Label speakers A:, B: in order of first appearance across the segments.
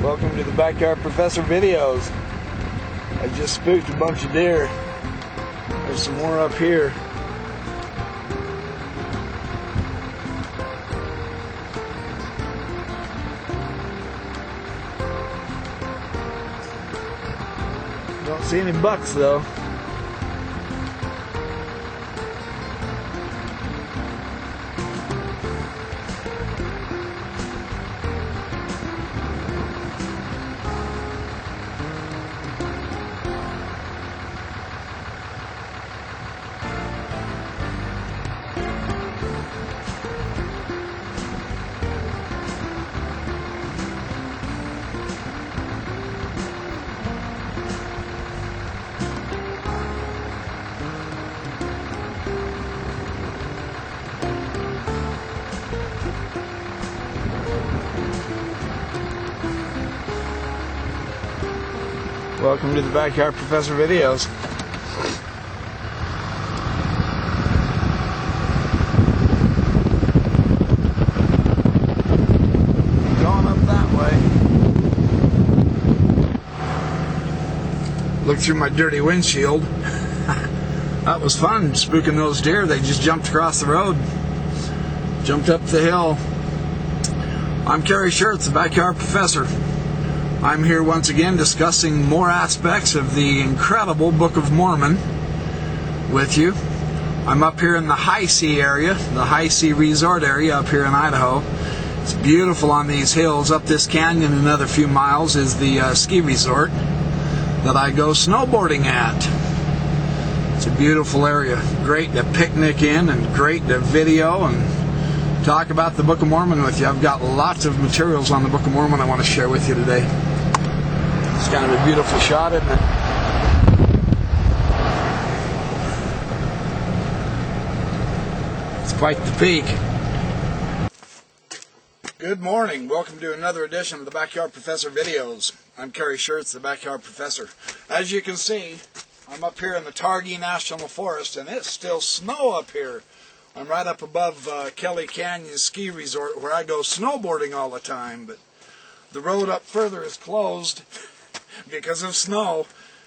A: Welcome to the Backyard Professor videos. I just spooked a bunch of deer. There's some more up here. Don't see any bucks though. Welcome to the Backyard Professor videos. Going up that way. Look through my dirty windshield. That was fun, spooking those deer. They just jumped across the road. Jumped up the hill. I'm Kerry Schertz, the Backyard Professor. I'm here once again discussing more aspects of the incredible Book of Mormon with you. I'm up here in the High C area, the High C Resort area up here in Idaho. It's beautiful on these hills. Up this canyon another few miles is the ski resort that I go snowboarding at. It's a beautiful area. Great to picnic in and great to video and talk about the Book of Mormon with you. I've got lots of materials on the Book of Mormon I want to share with you today. It's kind of a beautiful shot, isn't it? It's quite the peak. Good morning. Welcome to another edition of the Backyard Professor videos. I'm Kerry Schertz, the Backyard Professor. As you can see, I'm up here in the Targhee National Forest, and it's still snow up here. I'm right up above Kelly Canyon Ski Resort, where I go snowboarding all the time, but the road up further is closed because of snow.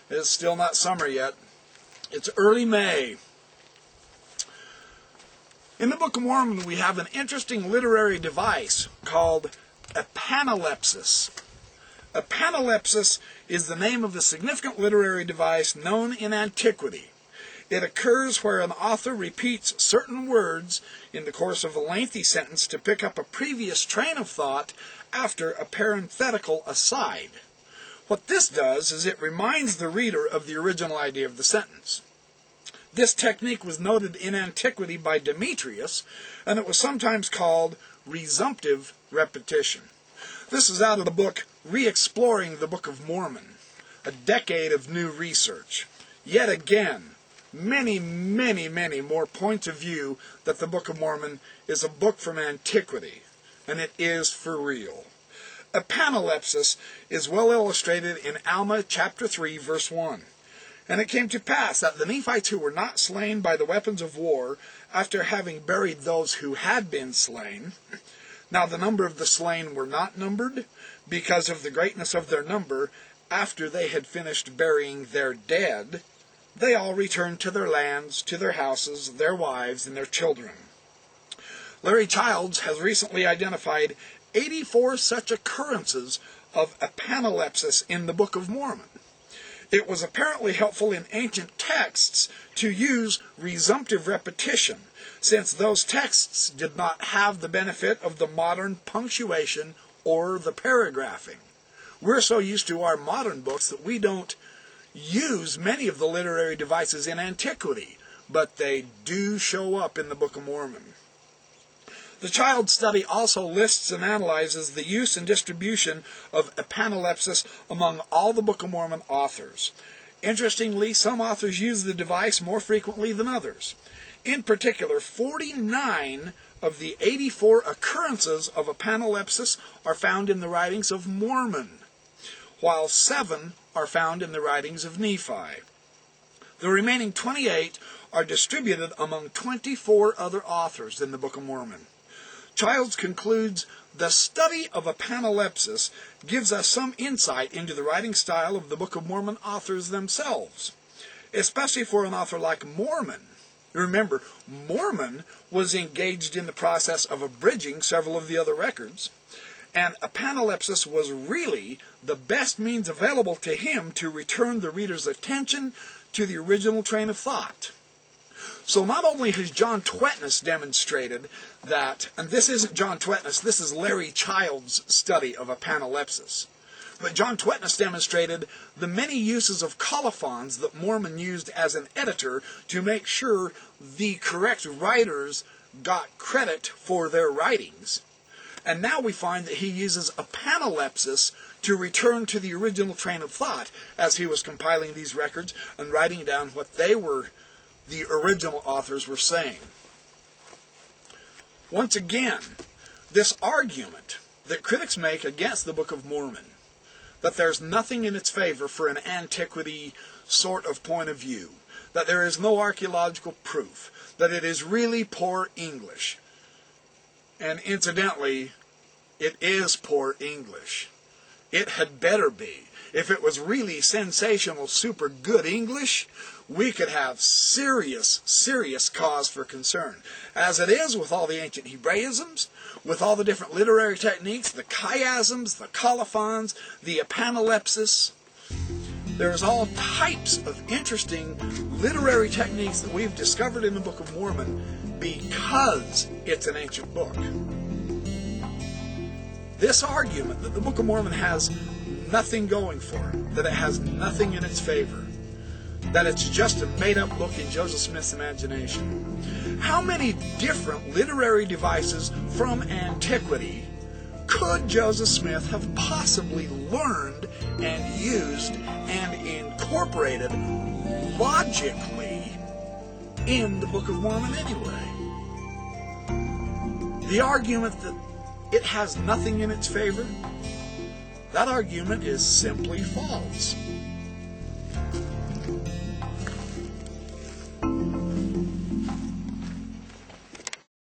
A: It's still not summer yet. It's early May. In the Book of Mormon, we have an interesting literary device called Epanalepsis. Epanalepsis is the name of the significant literary device known in antiquity. It occurs where an author repeats certain words in the course of a lengthy sentence to pick up a previous train of thought after a parenthetical aside. What this does is it reminds the reader of the original idea of the sentence. This technique was noted in antiquity by Demetrius, and it was sometimes called resumptive repetition. This is out of the book Re-Exploring the Book of Mormon, a decade of new research. Yet again, many more points of view that the Book of Mormon is a book from antiquity, and it is for real. Epanalepsis is well illustrated in Alma chapter 3, verse 1. And it came to pass that the Nephites who were not slain by the weapons of war, after having buried those who had been slain, now the number of the slain were not numbered, because of the greatness of their number, after they had finished burying their dead, they all returned to their lands, to their houses, their wives, and their children. Larry Childs has recently identified 84 such occurrences of epanalepsis in the Book of Mormon. It was apparently helpful in ancient texts to use resumptive repetition, since those texts did not have the benefit of the modern punctuation or the paragraphing. We're so used to our modern books that we don't use many of the literary devices in antiquity, but they do show up in the Book of Mormon. The Child Study also lists and analyzes the use and distribution of epanalepsis among all the Book of Mormon authors. Interestingly, some authors use the device more frequently than others. In particular, 49 of the 84 occurrences of epanalepsis are found in the writings of Mormon, while 7 are found in the writings of Nephi. The remaining 28 are distributed among 24 other authors in the Book of Mormon. Childs concludes The study of Epanalepsis gives us some insight into the writing style of the Book of Mormon authors themselves, especially for an author like Mormon. Remember, Mormon was engaged in the process of abridging several of the other records, and Epanalepsis was really the best means available to him to return the reader's attention to the original train of thought. So not only has John Twetnus demonstrated that, and this isn't John Twetnus, this is Larry Child's study of Epanalepsis, but John Twetnus demonstrated the many uses of colophons that Mormon used as an editor to make sure the correct writers got credit for their writings. And now we find that he uses Epanalepsis to return to the original train of thought as he was compiling these records and writing down what the original authors were saying. Once again, this argument that critics make against the Book of Mormon, that there's nothing in its favor for an antiquity sort of point of view, that there is no archaeological proof, that it is really poor English. And incidentally, it is poor English. It had better be. If it was really sensational, super good English, we could have serious cause for concern. As it is with all the ancient Hebraisms, with all the different literary techniques, the chiasms, the colophons, the Epanalepsis, there's all types of interesting literary techniques that we've discovered in the Book of Mormon because it's an ancient book. This argument that the Book of Mormon has nothing going for it, that it has nothing in its favor, that it's just a made-up book in Joseph Smith's imagination. How many different literary devices from antiquity could Joseph Smith have possibly learned and used and incorporated logically in the Book of Mormon anyway? The argument that it has nothing in its favor, that argument is simply false.